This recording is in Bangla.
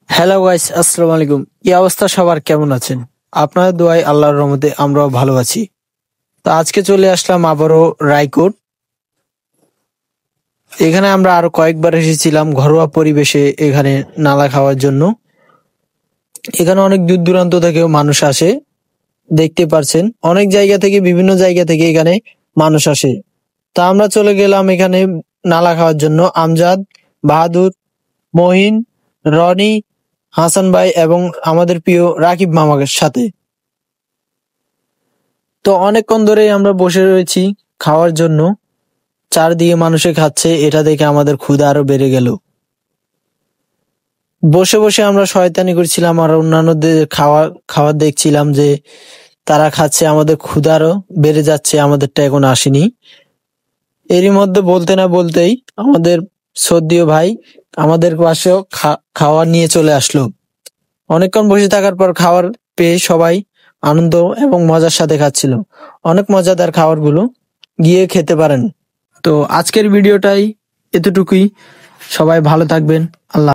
হ্যালো গাইস, আসসালামু আলাইকুম। কি অবস্থা সবার, কেমন আছেন? আপনাদের দোয়ায় আল্লাহর রহমতে আমরাও ভালো আছি। তো আজকে চলে আসলাম আবারও রায়কোট। এখানে আমরা আরো কয়েকবার এসেছিলাম ঘরোয়া পরিবেশে এখানে নালা খাওয়ার জন্য। এখানে অনেক দূর দূরান্ত থেকেও মানুষ আসে, দেখতে পারছেন অনেক জায়গা থেকে, বিভিন্ন জায়গা থেকে এখানে মানুষ আসে। তা আমরা চলে গেলাম এখানে নালা খাওয়ার জন্য। আমজাদ, বাহাদুর, মহিন, রনি, হাসান ভাই এবং আমাদের প্রিয় রাকিব মামার সাথে। তো অনেকক্ষণ ধরেই আমরা বসে রয়েছি খাওয়ার জন্য। চারদিকে মানুষে খাচ্ছে, এটা দেখে আমাদের ক্ষুধা আরো বেড়ে গেল। বসে বসে আমরা শয়তানি করছিলাম আর অন্যান্যদের খাওয়া দেখছিলাম যে তারা খাচ্ছে, আমাদের ক্ষুধা আরো বেড়ে যাচ্ছে, আমাদেরটা এখন আসেনি। এরই মধ্যে বলতে না বলতেই আমাদের সর্দীয় ভাই আমাদের পাশেও খাওয়ার নিয়ে চলে আসলো। অনেকক্ষণ বসে থাকার পর খাবার পেয়ে সবাই আনন্দ এবং মজার সাথে খাচ্ছিল। অনেক মজাদার খাবারগুলো, গিয়ে খেতে পারেন। তো আজকের ভিডিওটাই এতটুকুই। সবাই ভালো থাকবেন। আল্লাহ।